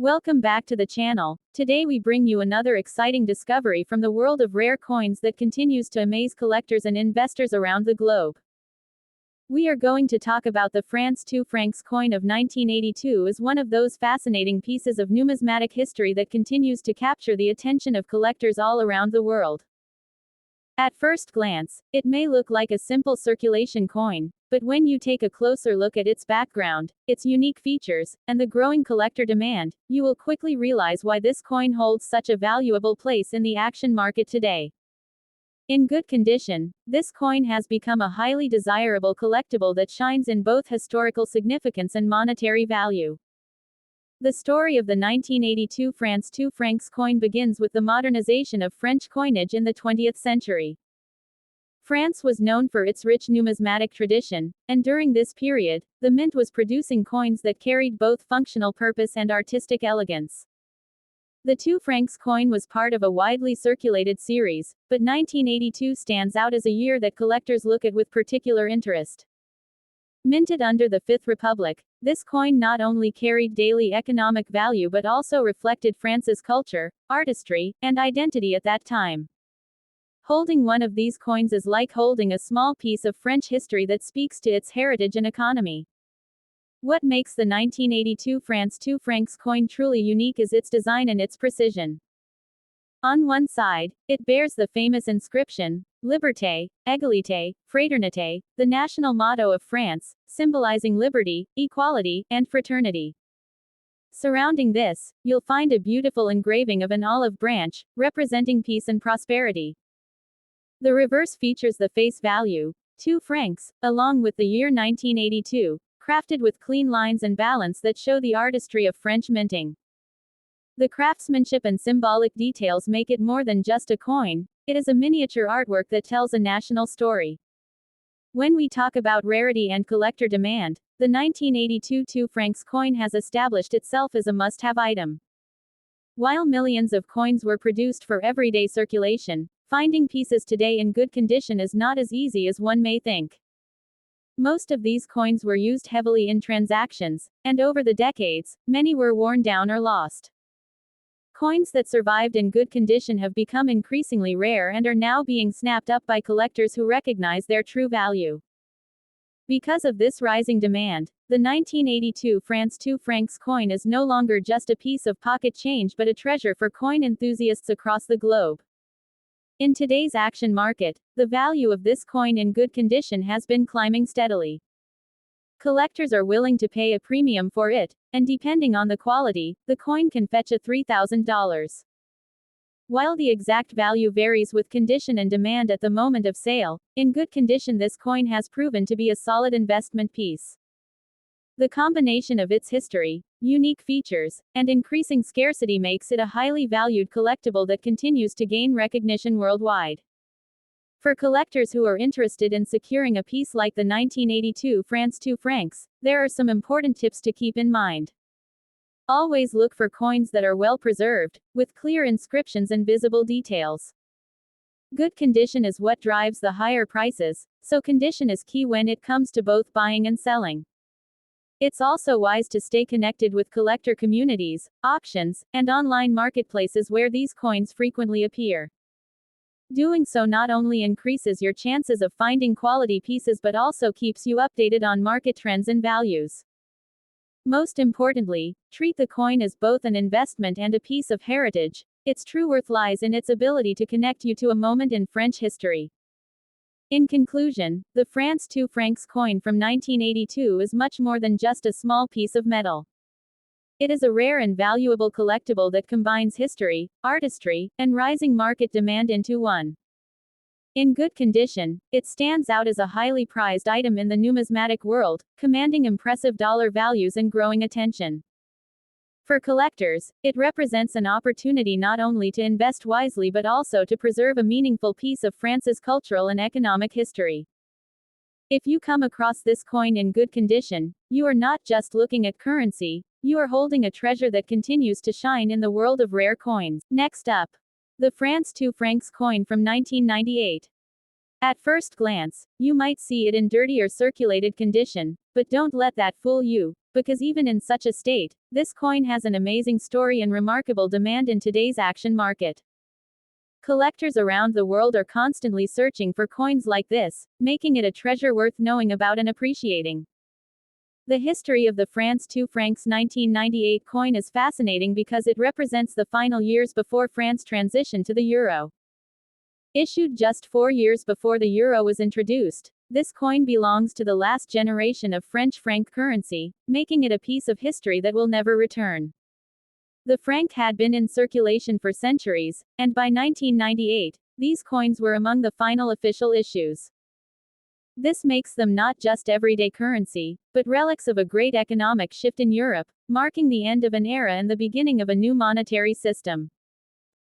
Welcome back to the channel. Today we bring you another exciting discovery from the world of rare coins that continues to amaze collectors and investors around the globe. We are going to talk about the France 2 francs coin of 1982 as one of those fascinating pieces of numismatic history that continues to capture the attention of collectors all around the world. At first glance, it may look like a simple circulation coin, but when you take a closer look at its background, its unique features, and the growing collector demand, you will quickly realize why this coin holds such a valuable place in the action market today. In good condition, this coin has become a highly desirable collectible that shines in both historical significance and monetary value. The story of the 1982 France 2 francs coin begins with the modernization of French coinage in the 20th century. France was known for its rich numismatic tradition, and during this period, the mint was producing coins that carried both functional purpose and artistic elegance. The 2 francs coin was part of a widely circulated series, but 1982 stands out as a year that collectors look at with particular interest. Minted under the Fifth Republic, this coin not only carried daily economic value but also reflected France's culture, artistry, and identity at that time. Holding one of these coins is like holding a small piece of French history that speaks to its heritage and economy. What makes the 1982 France 2 francs coin truly unique is its design and its precision. On one side, it bears the famous inscription, Liberté, Égalité, Fraternité, the national motto of France, symbolizing liberty, equality, and fraternity. Surrounding this, you'll find a beautiful engraving of an olive branch, representing peace and prosperity. The reverse features the face value, 2 francs, along with the year 1982, crafted with clean lines and balance that show the artistry of French minting. The craftsmanship and symbolic details make it more than just a coin, it is a miniature artwork that tells a national story. When we talk about rarity and collector demand, the 1982 2 francs coin has established itself as a must-have item. While millions of coins were produced for everyday circulation, finding pieces today in good condition is not as easy as one may think. Most of these coins were used heavily in transactions, and over the decades, many were worn down or lost. Coins that survived in good condition have become increasingly rare and are now being snapped up by collectors who recognize their true value. Because of this rising demand, the 1982 France 2 francs coin is no longer just a piece of pocket change but a treasure for coin enthusiasts across the globe. In today's action market, the value of this coin in good condition has been climbing steadily. Collectors are willing to pay a premium for it, and depending on the quality, the coin can fetch a $3,000. While the exact value varies with condition and demand at the moment of sale, in good condition this coin has proven to be a solid investment piece. The combination of its history, unique features, and increasing scarcity makes it a highly valued collectible that continues to gain recognition worldwide. For collectors who are interested in securing a piece like the 1982 France 2 francs, there are some important tips to keep in mind. Always look for coins that are well preserved, with clear inscriptions and visible details. Good condition is what drives the higher prices, so condition is key when it comes to both buying and selling. It's also wise to stay connected with collector communities, auctions, and online marketplaces where these coins frequently appear. Doing so not only increases your chances of finding quality pieces but also keeps you updated on market trends and values. Most importantly, treat the coin as both an investment and a piece of heritage. Its true worth lies in its ability to connect you to a moment in French history. In conclusion, the France 2 francs coin from 1982 is much more than just a small piece of metal. It is a rare and valuable collectible that combines history, artistry, and rising market demand into one. In good condition, it stands out as a highly prized item in the numismatic world, commanding impressive dollar values and growing attention. For collectors, it represents an opportunity not only to invest wisely but also to preserve a meaningful piece of France's cultural and economic history. If you come across this coin in good condition, you are not just looking at currency, you are holding a treasure that continues to shine in the world of rare coins. Next up, the France 2 francs coin from 1998. At first glance, you might see it in dirty or circulated condition, but don't let that fool you, because even in such a state, this coin has an amazing story and remarkable demand in today's action market. Collectors around the world are constantly searching for coins like this, making it a treasure worth knowing about and appreciating. The history of the France 2 francs 1998 coin is fascinating because it represents the final years before France transitioned to the euro. Issued just 4 years before the euro was introduced, this coin belongs to the last generation of French franc currency, making it a piece of history that will never return. The franc had been in circulation for centuries, and by 1998, these coins were among the final official issues. This makes them not just everyday currency, but relics of a great economic shift in Europe, marking the end of an era and the beginning of a new monetary system.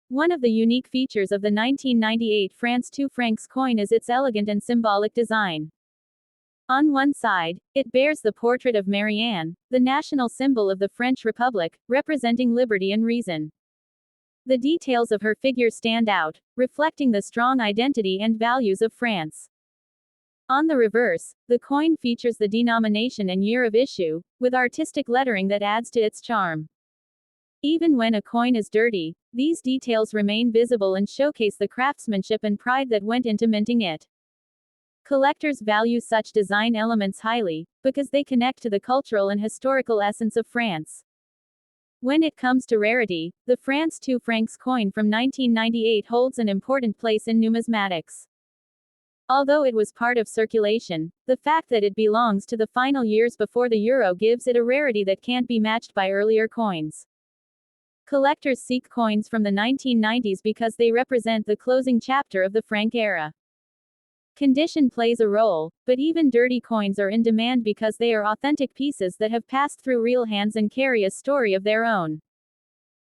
One of the unique features of the 1998 France 2 francs coin is its elegant and symbolic design. On one side, it bears the portrait of Marianne, the national symbol of the French Republic, representing liberty and reason. The details of her figure stand out, reflecting the strong identity and values of France. On the reverse, the coin features the denomination and year of issue, with artistic lettering that adds to its charm. Even when a coin is dirty, these details remain visible and showcase the craftsmanship and pride that went into minting it. Collectors value such design elements highly, because they connect to the cultural and historical essence of France. When it comes to rarity, the France 2 francs coin from 1998 holds an important place in numismatics. Although it was part of circulation, the fact that it belongs to the final years before the euro gives it a rarity that can't be matched by earlier coins. Collectors seek coins from the 1990s because they represent the closing chapter of the franc era. Condition plays a role, but even dirty coins are in demand because they are authentic pieces that have passed through real hands and carry a story of their own.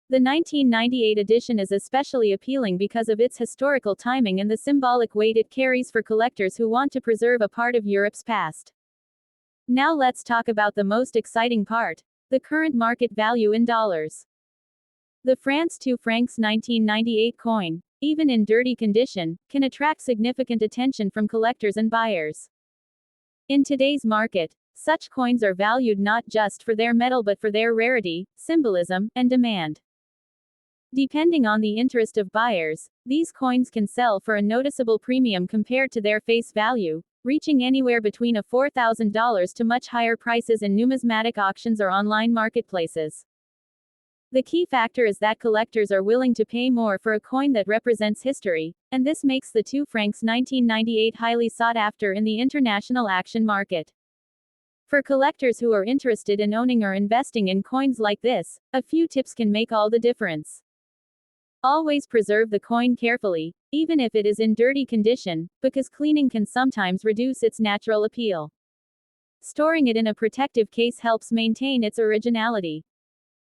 The 1998 edition is especially appealing because of its historical timing and the symbolic weight it carries for collectors who want to preserve a part of Europe's past. Now let's talk about the most exciting part: the current market value in dollars. The France 2 francs 1998 coin, even in dirty condition, can attract significant attention from collectors and buyers. In today's market, such coins are valued not just for their metal but for their rarity, symbolism, and demand. Depending on the interest of buyers, these coins can sell for a noticeable premium compared to their face value, reaching anywhere between $4,000 to much higher prices in numismatic auctions or online marketplaces. The key factor is that collectors are willing to pay more for a coin that represents history, and this makes the 2 francs 1998 highly sought after in the international action market. For collectors who are interested in owning or investing in coins like this, a few tips can make all the difference. Always preserve the coin carefully, even if it is in dirty condition, because cleaning can sometimes reduce its natural appeal. Storing it in a protective case helps maintain its originality.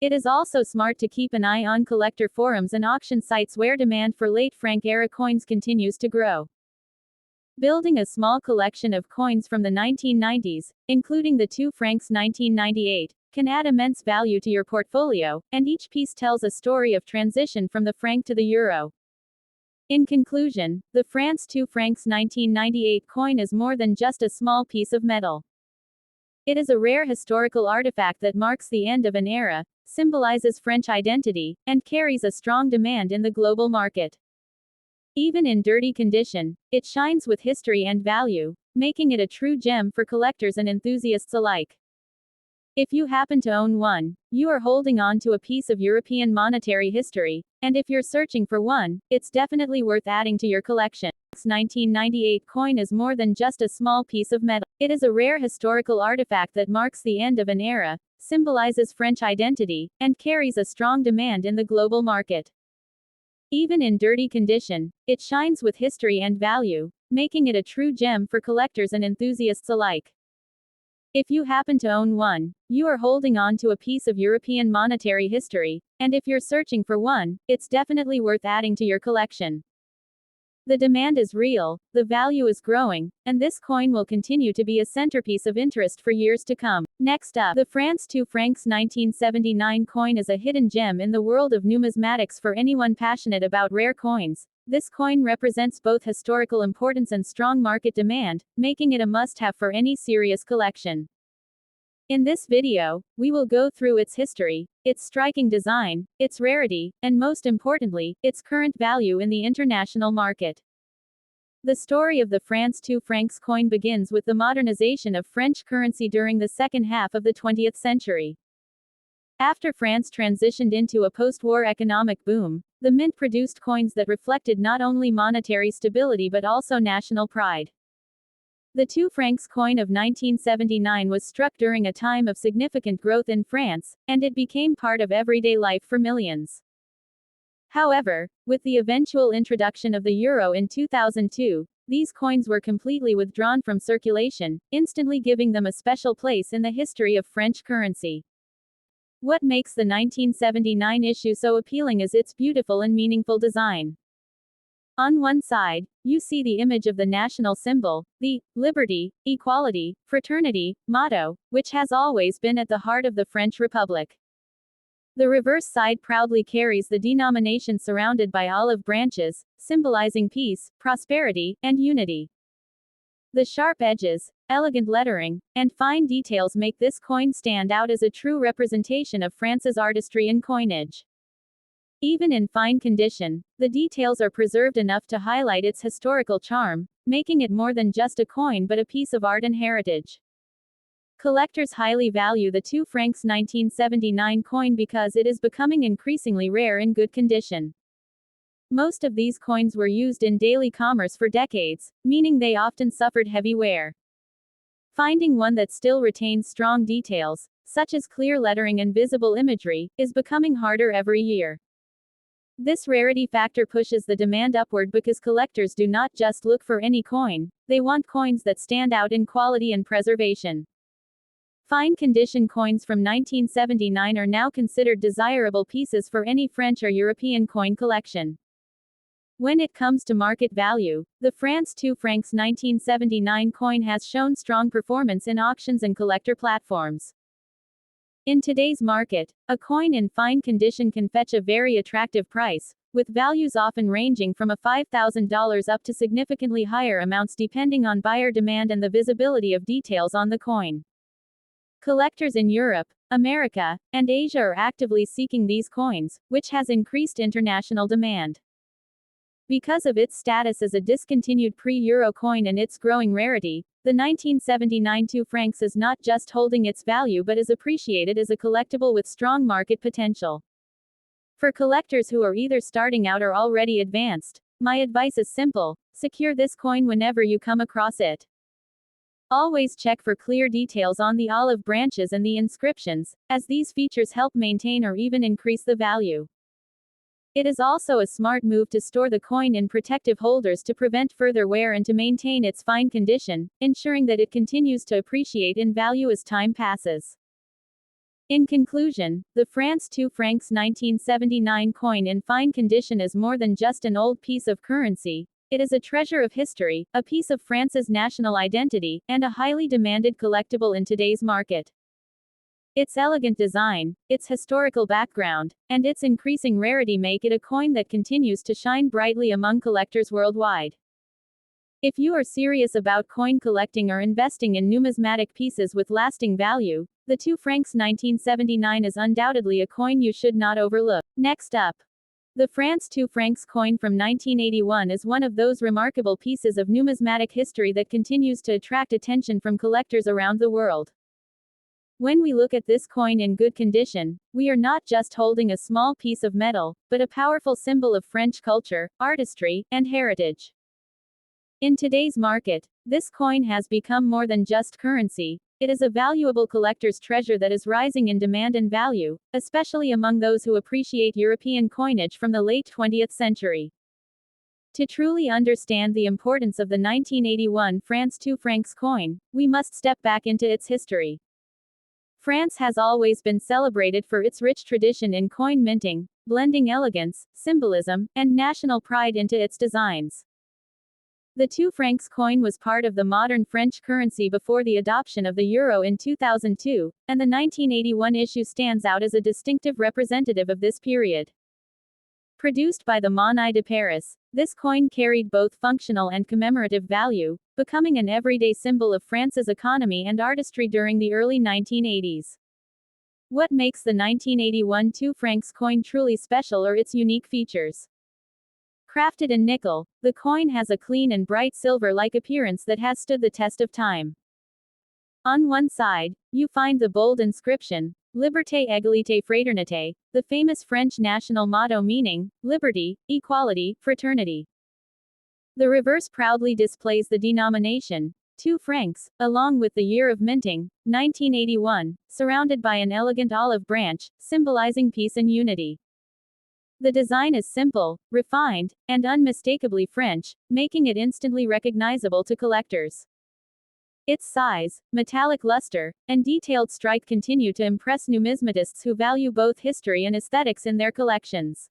It is also smart to keep an eye on collector forums and auction sites where demand for late franc-era coins continues to grow. Building a small collection of coins from the 1990s, including the 2 francs 1998, can add immense value to your portfolio, and each piece tells a story of transition from the franc to the euro. In conclusion, the France 2 francs 1998 coin is more than just a small piece of metal. It is a rare historical artifact that marks the end of an era, symbolizes French identity, and carries a strong demand in the global market. Even in dirty condition, it shines with history and value, making it a true gem for collectors and enthusiasts alike. If you happen to own one, you are holding on to a piece of European monetary history, and if you're searching for one, it's definitely worth adding to your collection. 1998 coin is more than just a small piece of metal. It is a rare historical artifact that marks the end of an era, symbolizes French identity, and carries a strong demand in the global market. Even in dirty condition, it shines with history and value, making it a true gem for collectors and enthusiasts alike. If you happen to own one, you are holding on to a piece of European monetary history, and if you're searching for one, it's definitely worth adding to your collection. The demand is real, the value is growing, and this coin will continue to be a centerpiece of interest for years to come. Next up, the France 2 francs 1979 coin is a hidden gem in the world of numismatics for anyone passionate about rare coins. This coin represents both historical importance and strong market demand, making it a must-have for any serious collection. In this video, we will go through its history, its striking design, its rarity, and most importantly, its current value in the international market. The story of the France 2 francs coin begins with the modernization of French currency during the second half of the 20th century. After France transitioned into a post-war economic boom, the mint produced coins that reflected not only monetary stability but also national pride. The 2 francs coin of 1979 was struck during a time of significant growth in France, and it became part of everyday life for millions. However, with the eventual introduction of the euro in 2002, these coins were completely withdrawn from circulation, instantly giving them a special place in the history of French currency. What makes the 1979 issue so appealing is its beautiful and meaningful design. On one side, you see the image of the national symbol, the liberty, equality, fraternity motto, which has always been at the heart of the French Republic. The reverse side proudly carries the denomination surrounded by olive branches, symbolizing peace, prosperity, and unity. The sharp edges, elegant lettering, and fine details make this coin stand out as a true representation of France's artistry in coinage. Even in fine condition, the details are preserved enough to highlight its historical charm, making it more than just a coin but a piece of art and heritage. Collectors highly value the 2 francs 1979 coin because it is becoming increasingly rare in good condition. Most of these coins were used in daily commerce for decades, meaning they often suffered heavy wear. Finding one that still retains strong details, such as clear lettering and visible imagery, is becoming harder every year. This rarity factor pushes the demand upward because collectors do not just look for any coin, they want coins that stand out in quality and preservation. Fine condition coins from 1979 are now considered desirable pieces for any French or European coin collection. When it comes to market value, the France 2 francs 1979 coin has shown strong performance in auctions and collector platforms. In today's market, a coin in fine condition can fetch a very attractive price, with values often ranging from $5,000 up to significantly higher amounts depending on buyer demand and the visibility of details on the coin. Collectors in Europe, America, and Asia are actively seeking these coins, which has increased international demand. Because of its status as a discontinued pre-euro coin and its growing rarity, the 1979 2 francs is not just holding its value but is appreciated as a collectible with strong market potential. For collectors who are either starting out or already advanced, my advice is simple: secure this coin whenever you come across it. Always check for clear details on the olive branches and the inscriptions, as these features help maintain or even increase the value. It is also a smart move to store the coin in protective holders to prevent further wear and to maintain its fine condition, ensuring that it continues to appreciate in value as time passes. In conclusion, the France 2 francs 1979 coin in fine condition is more than just an old piece of currency. It is a treasure of history, a piece of France's national identity, and a highly demanded collectible in today's market. Its elegant design, its historical background, and its increasing rarity make it a coin that continues to shine brightly among collectors worldwide. If you are serious about coin collecting or investing in numismatic pieces with lasting value, the 2 francs 1979 is undoubtedly a coin you should not overlook. Next up, the France 2 francs coin from 1981 is one of those remarkable pieces of numismatic history that continues to attract attention from collectors around the world. When we look at this coin in good condition, we are not just holding a small piece of metal, but a powerful symbol of French culture, artistry, and heritage. In today's market, this coin has become more than just currency. It is a valuable collector's treasure that is rising in demand and value, especially among those who appreciate European coinage from the late 20th century. To truly understand the importance of the 1981 France 2 francs coin, we must step back into its history. France has always been celebrated for its rich tradition in coin minting, blending elegance, symbolism, and national pride into its designs. The 2 francs coin was part of the modern French currency before the adoption of the euro in 2002, and the 1981 issue stands out as a distinctive representative of this period. Produced by the Monnaie de Paris, this coin carried both functional and commemorative value, becoming an everyday symbol of France's economy and artistry during the early 1980s. What makes the 1981 2 francs coin truly special are its unique features. Crafted in nickel, the coin has a clean and bright silver-like appearance that has stood the test of time. On one side, you find the bold inscription, Liberté, Égalité, Fraternité, the famous French national motto meaning, liberty, equality, fraternity. The reverse proudly displays the denomination, 2 francs, along with the year of minting, 1981, surrounded by an elegant olive branch, symbolizing peace and unity. The design is simple, refined, and unmistakably French, making it instantly recognizable to collectors. Its size, metallic luster, and detailed strike continue to impress numismatists who value both history and aesthetics in their collections.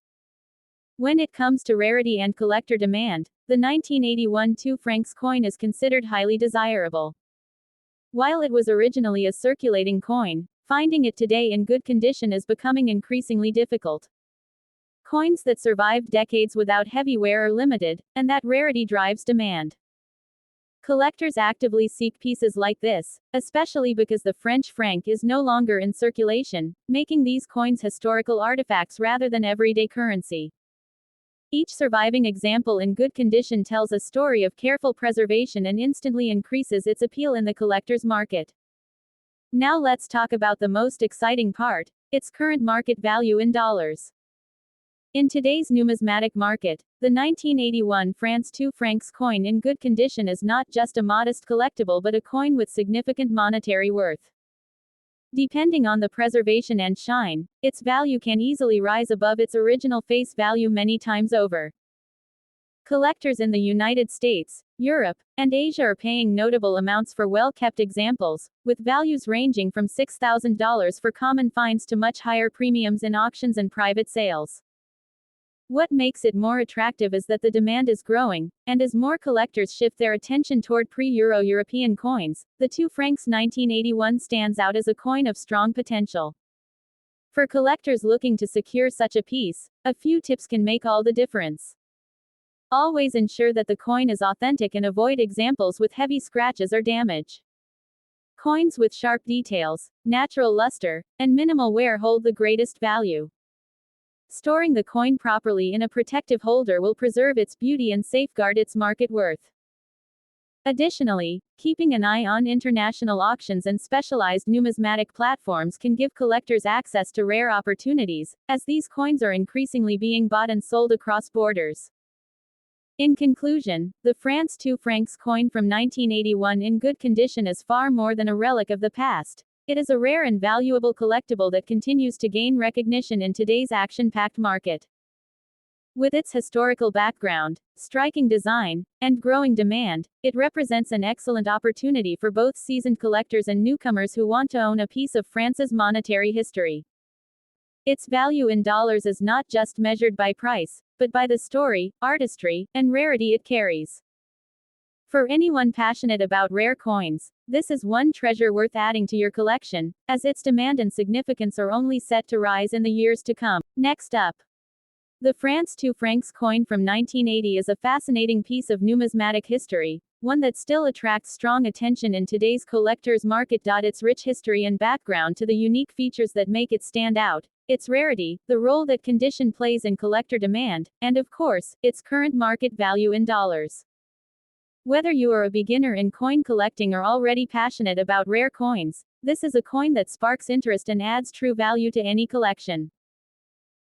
When it comes to rarity and collector demand, the 1981 2 francs coin is considered highly desirable. While it was originally a circulating coin, finding it today in good condition is becoming increasingly difficult. Coins that survived decades without heavy wear are limited, and that rarity drives demand. Collectors actively seek pieces like this, especially because the French franc is no longer in circulation, making these coins historical artifacts rather than everyday currency. Each surviving example in good condition tells a story of careful preservation and instantly increases its appeal in the collector's market. Now let's talk about the most exciting part, its current market value in dollars. In today's numismatic market, the 1981 France 2 francs coin in good condition is not just a modest collectible but a coin with significant monetary worth. Depending on the preservation and shine, its value can easily rise above its original face value many times over. Collectors in the United States, Europe, and Asia are paying notable amounts for well-kept examples, with values ranging from $6,000 for common finds to much higher premiums in auctions and private sales. What makes it more attractive is that the demand is growing, and as more collectors shift their attention toward pre-Euro European coins, the 2 francs 1981 stands out as a coin of strong potential. For collectors looking to secure such a piece, a few tips can make all the difference. Always ensure that the coin is authentic and avoid examples with heavy scratches or damage. Coins with sharp details, natural luster, and minimal wear hold the greatest value. Storing the coin properly in a protective holder will preserve its beauty and safeguard its market worth. Additionally, keeping an eye on international auctions and specialized numismatic platforms can give collectors access to rare opportunities, as these coins are increasingly being bought and sold across borders. In conclusion, the France 2 francs coin from 1981 in good condition is far more than a relic of the past. It is a rare and valuable collectible that continues to gain recognition in today's action-packed market. With its historical background, striking design, and growing demand, it represents an excellent opportunity for both seasoned collectors and newcomers who want to own a piece of France's monetary history. Its value in dollars is not just measured by price, but by the story, artistry, and rarity it carries. For anyone passionate about rare coins, this is one treasure worth adding to your collection, as its demand and significance are only set to rise in the years to come. Next up, the France 2 francs coin from 1980 is a fascinating piece of numismatic history, one that still attracts strong attention in today's collector's market. Its rich history and background to the unique features that make it stand out, its rarity, the role that condition plays in collector demand, and of course, its current market value in dollars. Whether you are a beginner in coin collecting or already passionate about rare coins, this is a coin that sparks interest and adds true value to any collection.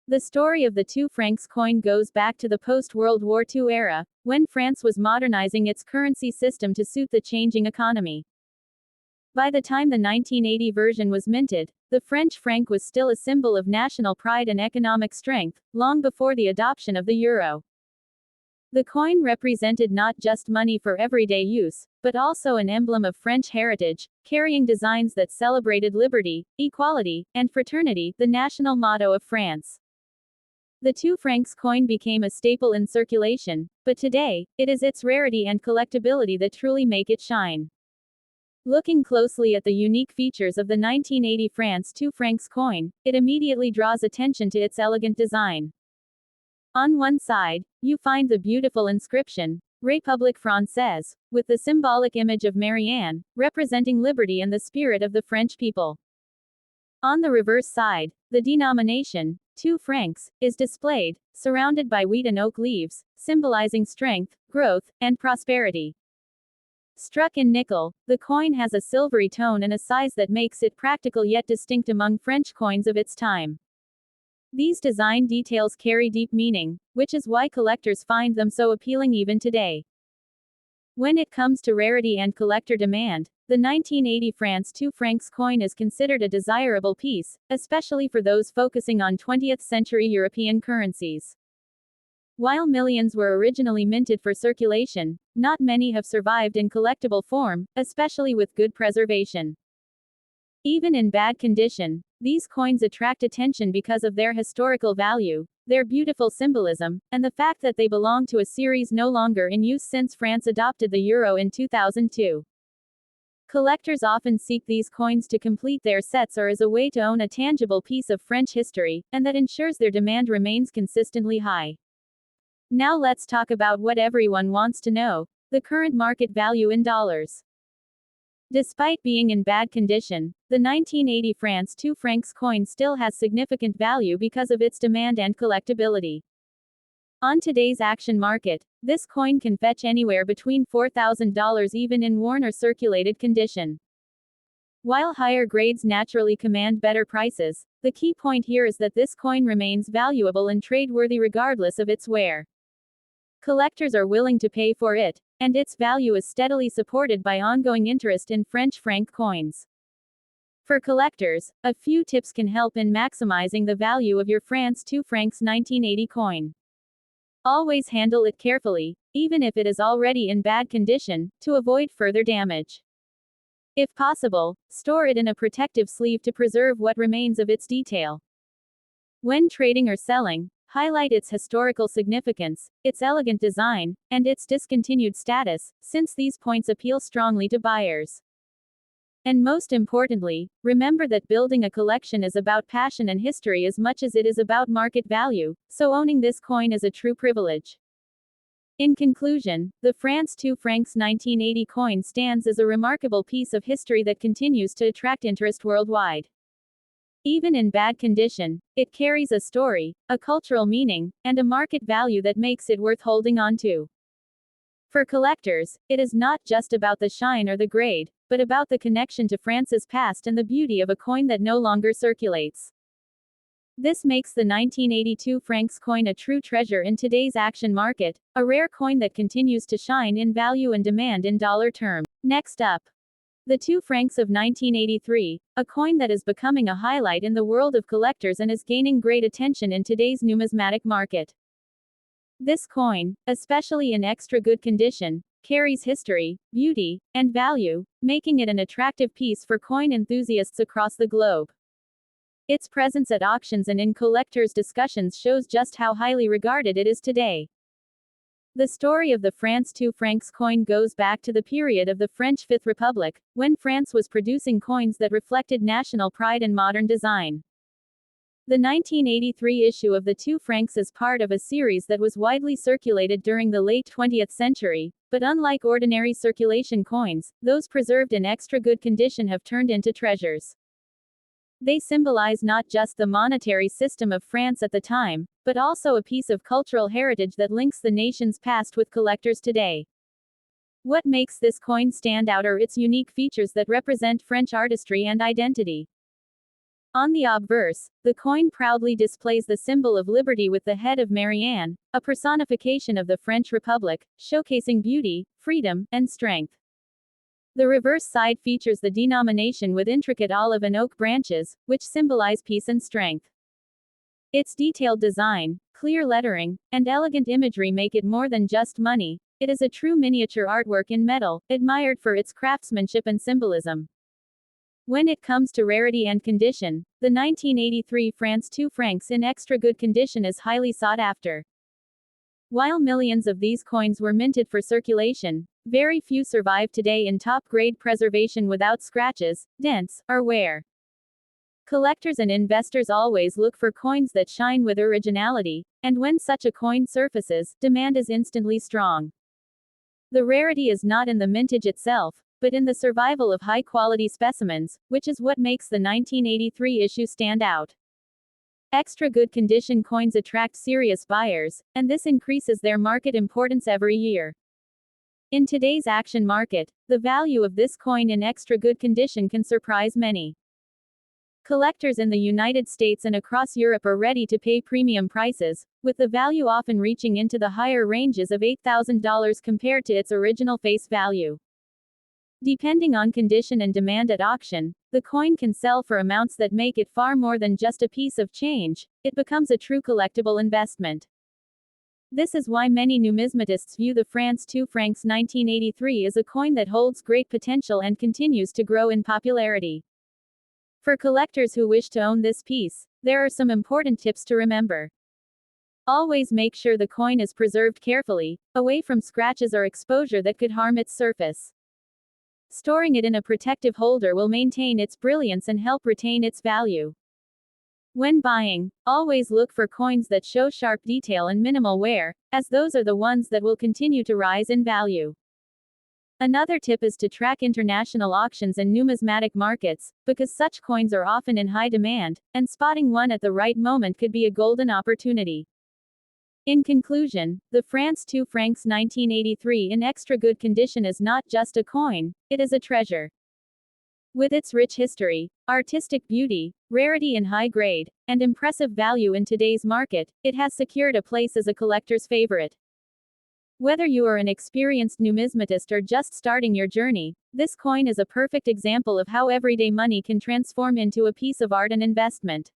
The story of the 2 francs coin goes back to the post-World War II era, when France was modernizing its currency system to suit the changing economy. By the time the 1980 version was minted, the French franc was still a symbol of national pride and economic strength, long before the adoption of the euro. The coin represented not just money for everyday use, but also an emblem of French heritage, carrying designs that celebrated liberty, equality, and fraternity, the national motto of France. The 2 francs coin became a staple in circulation, but today, it is its rarity and collectability that truly make it shine. Looking closely at the unique features of the 1980 France 2 francs coin, it immediately draws attention to its elegant design. On one side, you find the beautiful inscription, République Française, with the symbolic image of Marianne, representing liberty and the spirit of the French people. On the reverse side, the denomination, 2 francs, is displayed, surrounded by wheat and oak leaves, symbolizing strength, growth, and prosperity. Struck in nickel, the coin has a silvery tone and a size that makes it practical yet distinct among French coins of its time. These design details carry deep meaning, which is why collectors find them so appealing even today. When it comes to rarity and collector demand, the 1980 France 2 francs coin is considered a desirable piece, especially for those focusing on 20th century European currencies. While millions were originally minted for circulation, not many have survived in collectible form, especially with good preservation. Even in bad condition, these coins attract attention because of their historical value, their beautiful symbolism, and the fact that they belong to a series no longer in use since France adopted the euro in 2002. Collectors often seek these coins to complete their sets or as a way to own a tangible piece of French history, and that ensures their demand remains consistently high. Now let's talk about what everyone wants to know, the current market value in dollars. Despite being in bad condition, the 1980 France 2 francs coin still has significant value because of its demand and collectability. On today's action market, this coin can fetch anywhere between $4,000 even in worn or circulated condition. While higher grades naturally command better prices, the key point here is that this coin remains valuable and trade-worthy regardless of its wear. Collectors are willing to pay for it, and its value is steadily supported by ongoing interest in French franc coins. For collectors, a few tips can help in maximizing the value of your France 2 francs 1980 coin. Always handle it carefully, even if it is already in bad condition, to avoid further damage. If possible, store it in a protective sleeve to preserve what remains of its detail. When trading or selling, highlight its historical significance, its elegant design, and its discontinued status, since these points appeal strongly to buyers. And most importantly, remember that building a collection is about passion and history as much as it is about market value, so owning this coin is a true privilege. In conclusion, the France 2 francs 1980 coin stands as a remarkable piece of history that continues to attract interest worldwide. Even in bad condition, it carries a story, a cultural meaning, and a market value that makes it worth holding on to. For collectors, it is not just about the shine or the grade, but about the connection to France's past and the beauty of a coin that no longer circulates. This makes the 1982 francs coin a true treasure in today's action market, a rare coin that continues to shine in value and demand in dollar terms. Next up, the 2 francs of 1983, a coin that is becoming a highlight in the world of collectors and is gaining great attention in today's numismatic market. This coin, especially in extra good condition, carries history, beauty, and value, making it an attractive piece for coin enthusiasts across the globe. Its presence at auctions and in collectors' discussions shows just how highly regarded it is today. The story of the France 2 francs coin goes back to the period of the French Fifth Republic, when France was producing coins that reflected national pride and modern design. The 1983 issue of the 2 francs is part of a series that was widely circulated during the late 20th century, but unlike ordinary circulation coins, those preserved in extra good condition have turned into treasures. They symbolize not just the monetary system of France at the time, but also a piece of cultural heritage that links the nation's past with collectors today. What makes this coin stand out are its unique features that represent French artistry and identity. On the obverse, the coin proudly displays the symbol of liberty with the head of Marianne, a personification of the French Republic, showcasing beauty, freedom, and strength. The reverse side features the denomination with intricate olive and oak branches, which symbolize peace and strength. Its detailed design, clear lettering, and elegant imagery make it more than just money. It is a true miniature artwork in metal, admired for its craftsmanship and symbolism. When it comes to rarity and condition, the 1983 France 2 francs in extra good condition is highly sought after. While millions of these coins were minted for circulation, very few survive today in top-grade preservation without scratches, dents, or wear. Collectors and investors always look for coins that shine with originality, and when such a coin surfaces, demand is instantly strong. The rarity is not in the mintage itself, but in the survival of high-quality specimens, which is what makes the 1983 issue stand out. Extra good condition coins attract serious buyers, and this increases their market importance every year. In today's auction market, the value of this coin in extra good condition can surprise many. Collectors in the United States and across Europe are ready to pay premium prices, with the value often reaching into the higher ranges of $8,000 compared to its original face value. Depending on condition and demand at auction, the coin can sell for amounts that make it far more than just a piece of change. It becomes a true collectible investment. This is why many numismatists view the France 2 francs 1983 as a coin that holds great potential and continues to grow in popularity. For collectors who wish to own this piece, there are some important tips to remember. Always make sure the coin is preserved carefully, away from scratches or exposure that could harm its surface. Storing it in a protective holder will maintain its brilliance and help retain its value. When buying, always look for coins that show sharp detail and minimal wear, as those are the ones that will continue to rise in value. Another tip is to track international auctions and numismatic markets, because such coins are often in high demand, and spotting one at the right moment could be a golden opportunity. In conclusion, the France 2 francs 1983 in extra good condition is not just a coin, it is a treasure. With its rich history, artistic beauty, rarity in high grade, and impressive value in today's market, it has secured a place as a collector's favorite. Whether you are an experienced numismatist or just starting your journey, this coin is a perfect example of how everyday money can transform into a piece of art and investment.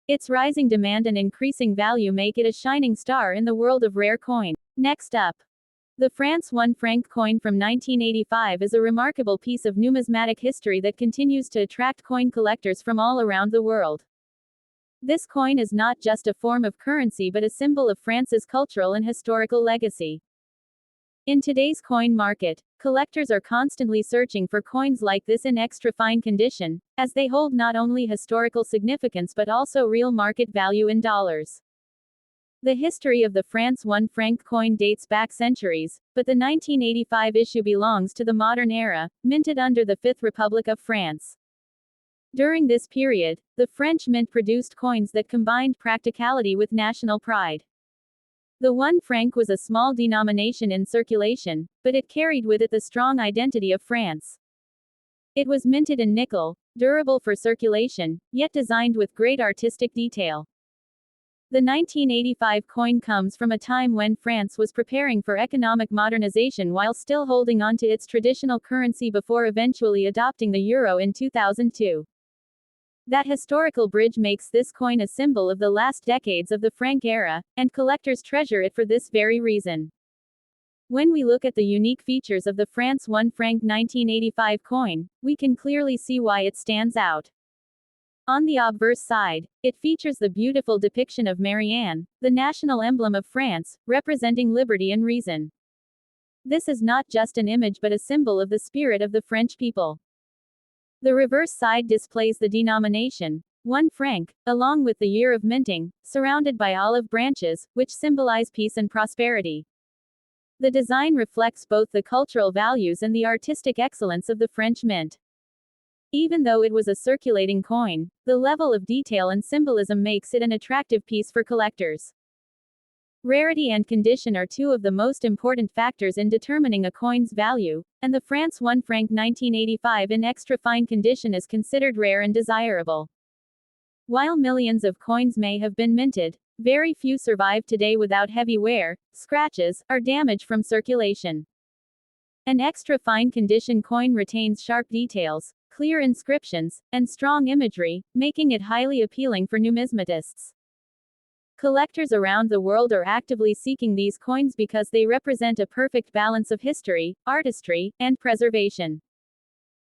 Its rising demand and increasing value make it a shining star in the world of rare coin. Next up, the France 1 franc coin from 1985 is a remarkable piece of numismatic history that continues to attract coin collectors from all around the world. This coin is not just a form of currency but a symbol of France's cultural and historical legacy. In today's coin market, collectors are constantly searching for coins like this in extra fine condition, as they hold not only historical significance but also real market value in dollars. The history of the France 1 franc coin dates back centuries, but the 1985 issue belongs to the modern era, minted under the Fifth Republic of France. During this period, the French mint produced coins that combined practicality with national pride. The 1 franc was a small denomination in circulation, but it carried with it the strong identity of France. It was minted in nickel, durable for circulation, yet designed with great artistic detail. The 1985 coin comes from a time when France was preparing for economic modernization while still holding on to its traditional currency before eventually adopting the euro in 2002. That historical bridge makes this coin a symbol of the last decades of the franc era, and collectors treasure it for this very reason. When we look at the unique features of the France 1 franc 1985 coin, we can clearly see why it stands out. On the obverse side, it features the beautiful depiction of Marianne, the national emblem of France, representing liberty and reason. This is not just an image but a symbol of the spirit of the French people. The reverse side displays the denomination, 1 franc, along with the year of minting, surrounded by olive branches, which symbolize peace and prosperity. The design reflects both the cultural values and the artistic excellence of the French mint. Even though it was a circulating coin, the level of detail and symbolism makes it an attractive piece for collectors. Rarity and condition are two of the most important factors in determining a coin's value, and the France 1 franc 1985 in extra fine condition is considered rare and desirable. While millions of coins may have been minted, very few survive today without heavy wear, scratches, or damage from circulation. An extra fine condition coin retains sharp details, clear inscriptions, and strong imagery, making it highly appealing for numismatists. Collectors around the world are actively seeking these coins because they represent a perfect balance of history, artistry, and preservation.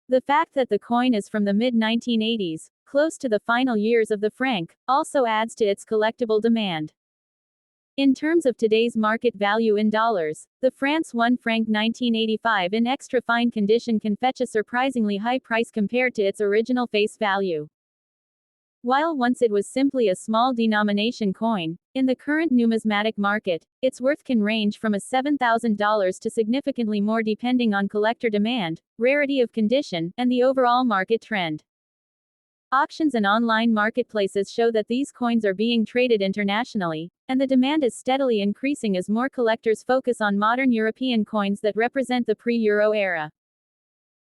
The fact that the coin is from the mid-1980s, close to the final years of the franc, also adds to its collectible demand. In terms of today's market value in dollars, the France 1 franc 1985 in extra fine condition can fetch a surprisingly high price compared to its original face value. While once it was simply a small denomination coin, in the current numismatic market, its worth can range from $7,000 to significantly more depending on collector demand, rarity of condition, and the overall market trend. Auctions and online marketplaces show that these coins are being traded internationally, and the demand is steadily increasing as more collectors focus on modern European coins that represent the pre-Euro era.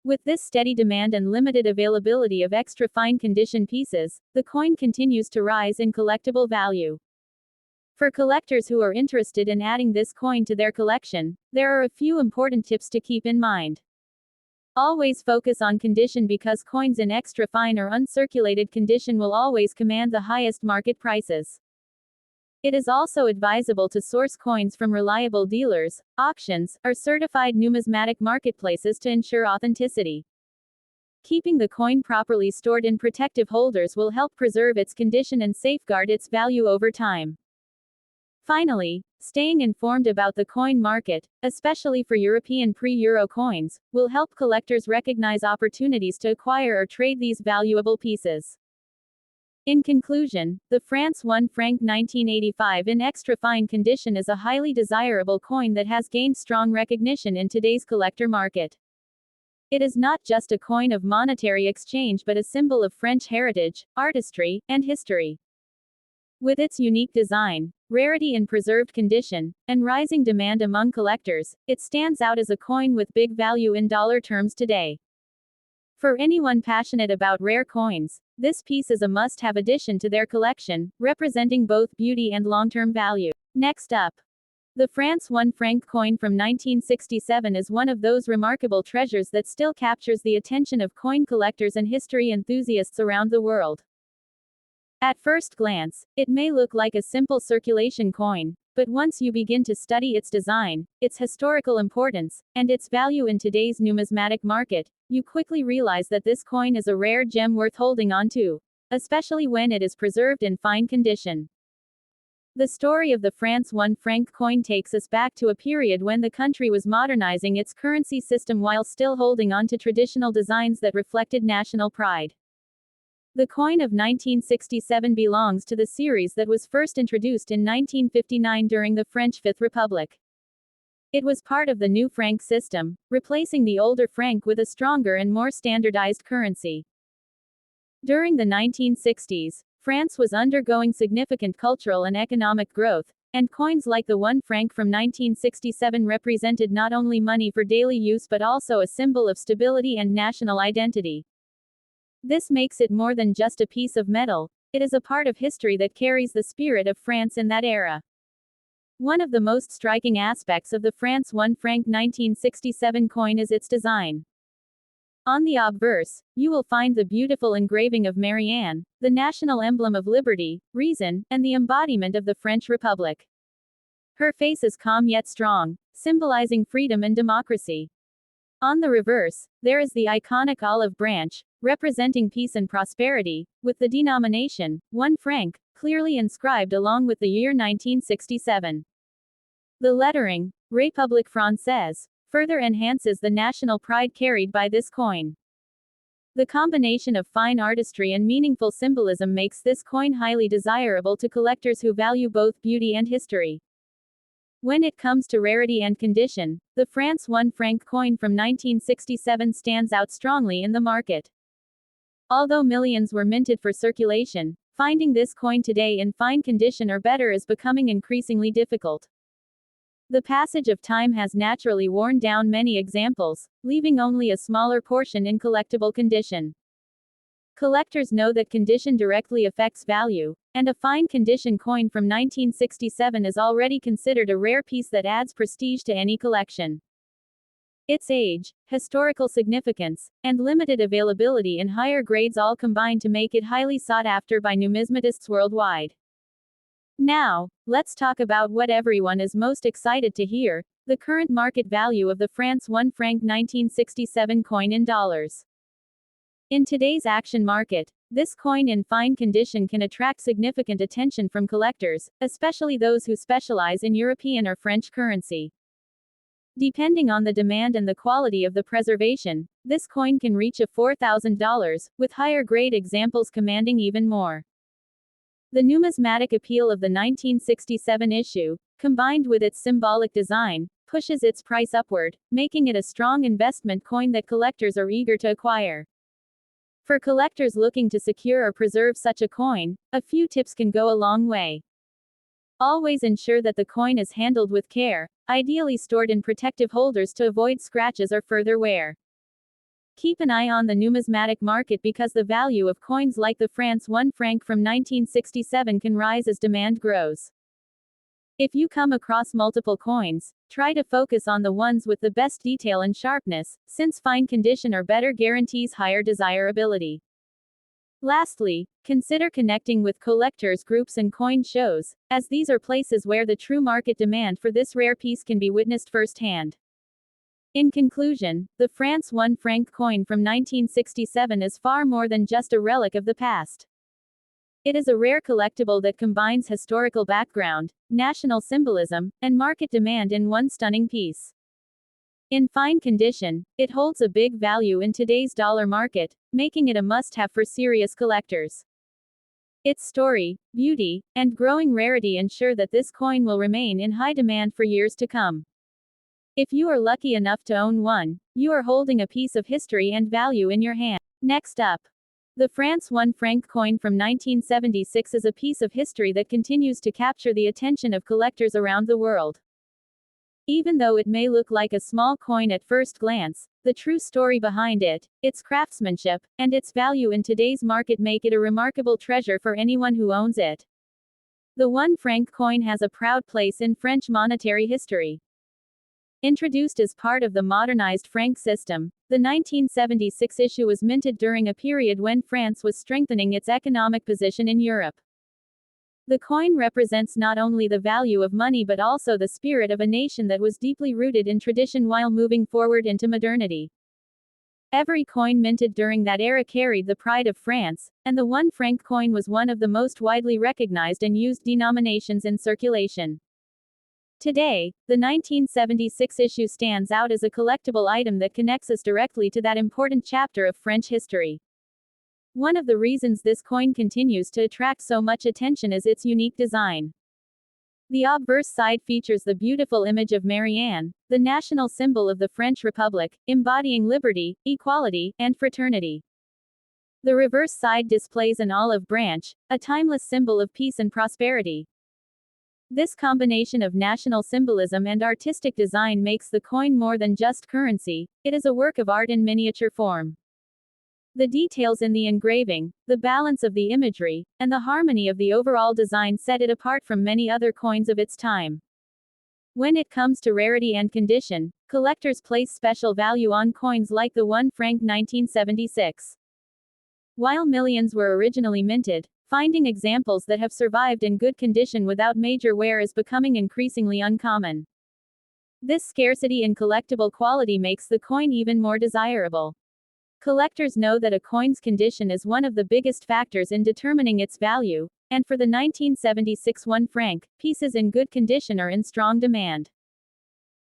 With this steady demand and limited availability of extra fine condition pieces, the coin continues to rise in collectible value. For collectors who are interested in adding this coin to their collection, there are a few important tips to keep in mind. Always focus on condition because coins in extra fine or uncirculated condition will always command the highest market prices. It is also advisable to source coins from reliable dealers, auctions, or certified numismatic marketplaces to ensure authenticity. Keeping the coin properly stored in protective holders will help preserve its condition and safeguard its value over time. Finally, staying informed about the coin market, especially for European pre-Euro coins, will help collectors recognize opportunities to acquire or trade these valuable pieces. In conclusion, the France 1 franc 1985 in extra fine condition is a highly desirable coin that has gained strong recognition in today's collector market. It is not just a coin of monetary exchange but a symbol of French heritage, artistry, and history. With its unique design, rarity in preserved condition, and rising demand among collectors, it stands out as a coin with big value in dollar terms today. For anyone passionate about rare coins, this piece is a must-have addition to their collection, representing both beauty and long-term value. Next up, the France 1 franc coin from 1967 is one of those remarkable treasures that still captures the attention of coin collectors and history enthusiasts around the world. At first glance, it may look like a simple circulation coin, but once you begin to study its design, its historical importance, and its value in today's numismatic market, you quickly realize that this coin is a rare gem worth holding on to, especially when it is preserved in fine condition. The story of the France 1 franc coin takes us back to a period when the country was modernizing its currency system while still holding on to traditional designs that reflected national pride. The coin of 1967 belongs to the series that was first introduced in 1959 during the French Fifth Republic. It was part of the new franc system, replacing the older franc with a stronger and more standardized currency. During the 1960s, France was undergoing significant cultural and economic growth, and coins like the 1 franc from 1967 represented not only money for daily use but also a symbol of stability and national identity. This makes it more than just a piece of metal, it is a part of history that carries the spirit of France in that era. One of the most striking aspects of the France 1 franc 1967 coin is its design. On the obverse, you will find the beautiful engraving of Marianne, the national emblem of liberty, reason, and the embodiment of the French Republic. Her face is calm yet strong, symbolizing freedom and democracy. On the reverse, there is the iconic olive branch, representing peace and prosperity, with the denomination, 1 franc, clearly inscribed along with the year 1967. The lettering, République Française, further enhances the national pride carried by this coin. The combination of fine artistry and meaningful symbolism makes this coin highly desirable to collectors who value both beauty and history. When it comes to rarity and condition, the France 1 franc coin from 1967 stands out strongly in the market. Although millions were minted for circulation, finding this coin today in fine condition or better is becoming increasingly difficult. The passage of time has naturally worn down many examples, leaving only a smaller portion in collectible condition. Collectors know that condition directly affects value, and a fine condition coin from 1967 is already considered a rare piece that adds prestige to any collection. Its age, historical significance, and limited availability in higher grades all combine to make it highly sought after by numismatists worldwide. Now, let's talk about what everyone is most excited to hear, the current market value of the France 1 franc 1967 coin in dollars. In today's action market, this coin in fine condition can attract significant attention from collectors, especially those who specialize in European or French currency. Depending on the demand and the quality of the preservation, this coin can reach $4,000, with higher grade examples commanding even more. The numismatic appeal of the 1967 issue, combined with its symbolic design, pushes its price upward, making it a strong investment coin that collectors are eager to acquire. For collectors looking to secure or preserve such a coin, a few tips can go a long way. Always ensure that the coin is handled with care, ideally stored in protective holders to avoid scratches or further wear. Keep an eye on the numismatic market because the value of coins like the France 1 franc from 1967 can rise as demand grows. If you come across multiple coins, try to focus on the ones with the best detail and sharpness, since fine condition or better guarantees higher desirability. Lastly, consider connecting with collectors groups and coin shows, as these are places where the true market demand for this rare piece can be witnessed firsthand. In conclusion, the France 1 franc coin from 1967 is far more than just a relic of the past. It is a rare collectible that combines historical background, national symbolism, and market demand in one stunning piece. In fine condition, it holds a big value in today's dollar market, making it a must-have for serious collectors. Its story, beauty, and growing rarity ensure that this coin will remain in high demand for years to come. If you are lucky enough to own one, you are holding a piece of history and value in your hand. Next up, the France 1 franc coin from 1976 is a piece of history that continues to capture the attention of collectors around the world. Even though it may look like a small coin at first glance, the true story behind it, its craftsmanship, and its value in today's market make it a remarkable treasure for anyone who owns it. The 1 franc coin has a proud place in French monetary history. Introduced as part of the modernized franc system, the 1976 issue was minted during a period when France was strengthening its economic position in Europe. The coin represents not only the value of money but also the spirit of a nation that was deeply rooted in tradition while moving forward into modernity. Every coin minted during that era carried the pride of France, and the 1 franc coin was one of the most widely recognized and used denominations in circulation. Today, the 1976 issue stands out as a collectible item that connects us directly to that important chapter of French history. One of the reasons this coin continues to attract so much attention is its unique design. The obverse side features the beautiful image of Marianne, the national symbol of the French Republic, embodying liberty, equality, and fraternity. The reverse side displays an olive branch, a timeless symbol of peace and prosperity. This combination of national symbolism and artistic design makes the coin more than just currency, it is a work of art in miniature form. The details in the engraving, the balance of the imagery, and the harmony of the overall design set it apart from many other coins of its time. When it comes to rarity and condition, collectors place special value on coins like the 1 franc 1976. While millions were originally minted, finding examples that have survived in good condition without major wear is becoming increasingly uncommon. This scarcity in collectible quality makes the coin even more desirable. Collectors know that a coin's condition is one of the biggest factors in determining its value, and for the 1976 1 franc, pieces in good condition are in strong demand.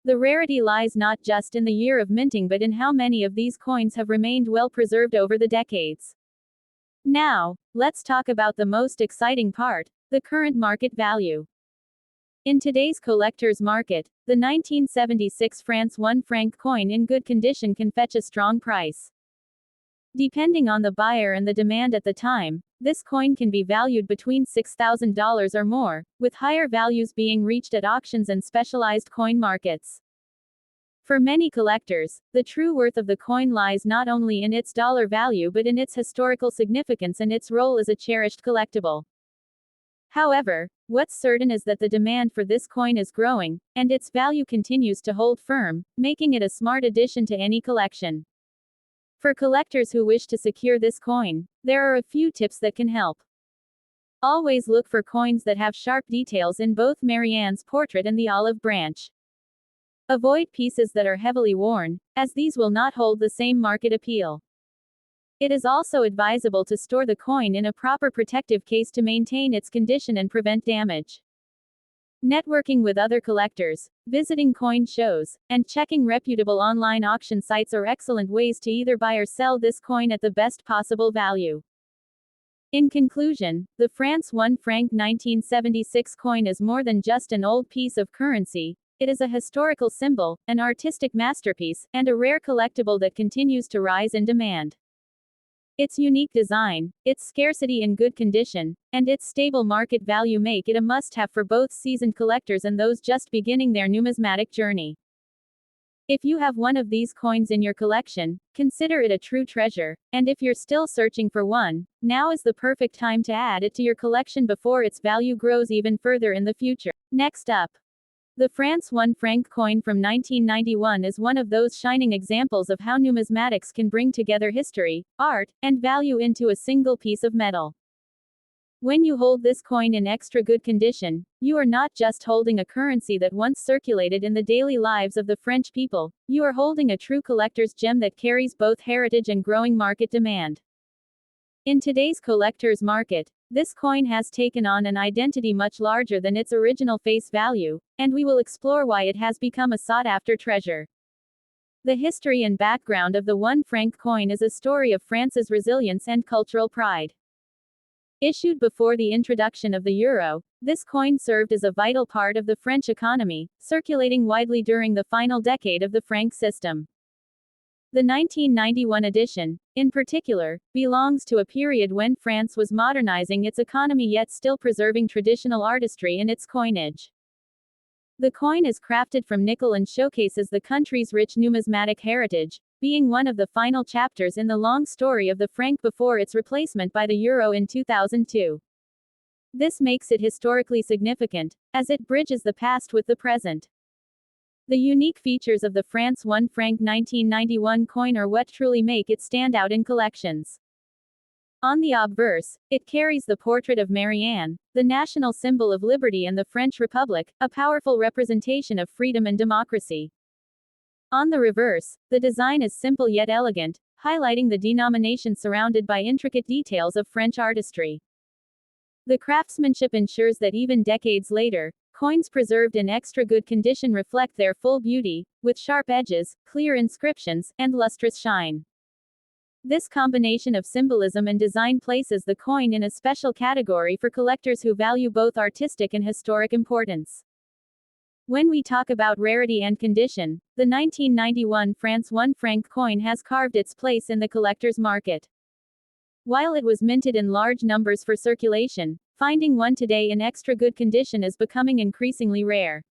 The rarity lies not just in the year of minting but in how many of these coins have remained well preserved over the decades. Now, let's talk about the most exciting part, the current market value. In today's collector's market, the 1976 France 1 franc coin in good condition can fetch a strong price. Depending on the buyer and the demand at the time, this coin can be valued between $6,000 or more, with higher values being reached at auctions and specialized coin markets. For many collectors, the true worth of the coin lies not only in its dollar value but in its historical significance and its role as a cherished collectible. However, what's certain is that the demand for this coin is growing, and its value continues to hold firm, making it a smart addition to any collection. For collectors who wish to secure this coin, there are a few tips that can help. Always look for coins that have sharp details in both Marianne's portrait and the olive branch. Avoid pieces that are heavily worn, as these will not hold the same market appeal. It is also advisable to store the coin in a proper protective case to maintain its condition and prevent damage. Networking with other collectors, visiting coin shows, and checking reputable online auction sites are excellent ways to either buy or sell this coin at the best possible value. In conclusion, the France 1 franc 1976 coin is more than just an old piece of currency. It is a historical symbol, an artistic masterpiece, and a rare collectible that continues to rise in demand. Its unique design, its scarcity in good condition, and its stable market value make it a must-have for both seasoned collectors and those just beginning their numismatic journey. If you have one of these coins in your collection, consider it a true treasure, and if you're still searching for one, now is the perfect time to add it to your collection before its value grows even further in the future. Next up, the France 1 franc coin from 1991 is one of those shining examples of how numismatics can bring together history, art, and value into a single piece of metal. When you hold this coin in extra good condition, you are not just holding a currency that once circulated in the daily lives of the French people, you are holding a true collector's gem that carries both heritage and growing market demand. In today's collector's market, this coin has taken on an identity much larger than its original face value, and we will explore why it has become a sought-after treasure. The history and background of the 1 franc coin is a story of France's resilience and cultural pride. Issued before the introduction of the euro, this coin served as a vital part of the French economy, circulating widely during the final decade of the franc system. The 1991 edition, in particular, belongs to a period when France was modernizing its economy yet still preserving traditional artistry in its coinage. The coin is crafted from nickel and showcases the country's rich numismatic heritage, being one of the final chapters in the long story of the franc before its replacement by the euro in 2002. This makes it historically significant, as it bridges the past with the present. The unique features of the France 1 franc 1991 coin are what truly make it stand out in collections. On the obverse, it carries the portrait of Marianne, the national symbol of liberty and the French Republic, a powerful representation of freedom and democracy. On the reverse, the design is simple yet elegant, highlighting the denomination surrounded by intricate details of French artistry. The craftsmanship ensures that even decades later, coins preserved in extra good condition reflect their full beauty, with sharp edges, clear inscriptions, and lustrous shine. This combination of symbolism and design places the coin in a special category for collectors who value both artistic and historic importance. When we talk about rarity and condition, the 1991 France 1 franc coin has carved its place in the collector's market. While it was minted in large numbers for circulation, finding one today in extra good condition is becoming increasingly rare.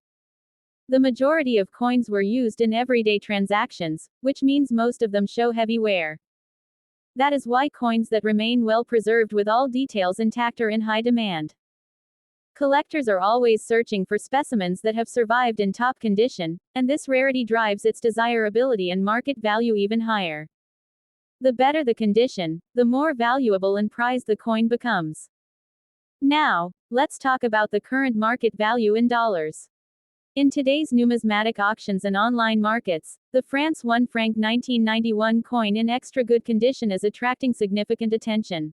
The majority of coins were used in everyday transactions, which means most of them show heavy wear. That is why coins that remain well preserved with all details intact are in high demand. Collectors are always searching for specimens that have survived in top condition, and this rarity drives its desirability and market value even higher. The better the condition, the more valuable and prized the coin becomes. Now, let's talk about the current market value in dollars. In today's numismatic auctions and online markets, the France 1 franc 1991 coin in extra good condition is attracting significant attention.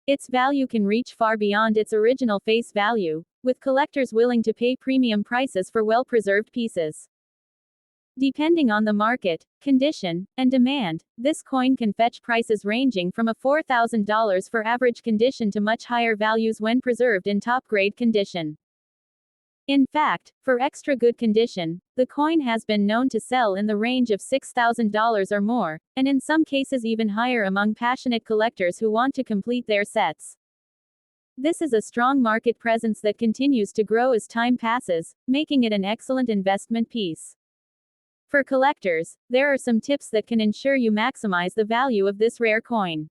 Its value can reach far beyond its original face value, with collectors willing to pay premium prices for well-preserved pieces. Depending on the market, condition, and demand, this coin can fetch prices ranging from $4,000 for average condition to much higher values when preserved in top-grade condition. In fact, for extra good condition, the coin has been known to sell in the range of $6,000 or more, and in some cases even higher among passionate collectors who want to complete their sets. This is a strong market presence that continues to grow as time passes, making it an excellent investment piece. For collectors, there are some tips that can ensure you maximize the value of this rare coin.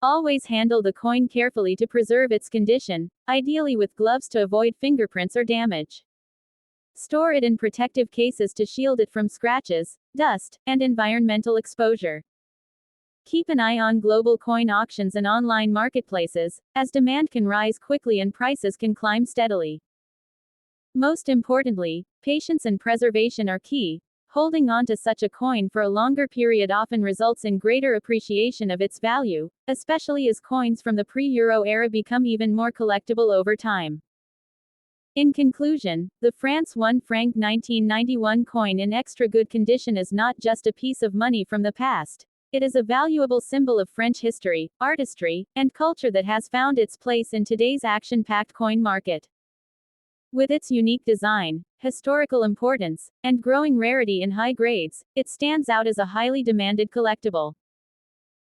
Always handle the coin carefully to preserve its condition, ideally with gloves to avoid fingerprints or damage. Store it in protective cases to shield it from scratches, dust, and environmental exposure. Keep an eye on global coin auctions and online marketplaces, as demand can rise quickly and prices can climb steadily. Most importantly, patience and preservation are key. Holding on to such a coin for a longer period often results in greater appreciation of its value, especially as coins from the pre-Euro era become even more collectible over time. In conclusion, the France 1 franc 1991 coin in extra good condition is not just a piece of money from the past. It is a valuable symbol of French history, artistry, and culture that has found its place in today's action-packed coin market. With its unique design, historical importance, and growing rarity in high grades, it stands out as a highly demanded collectible.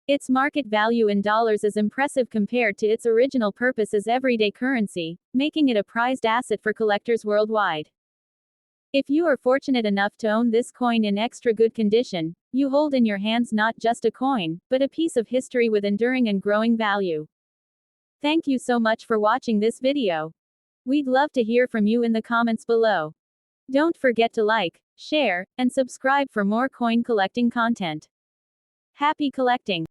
Its market value in dollars is impressive compared to its original purpose as everyday currency, making it a prized asset for collectors worldwide. If you are fortunate enough to own this coin in extra good condition, you hold in your hands not just a coin, but a piece of history with enduring and growing value. Thank you so much for watching this video. We'd love to hear from you in the comments below. Don't forget to like, share, and subscribe for more coin collecting content. Happy collecting!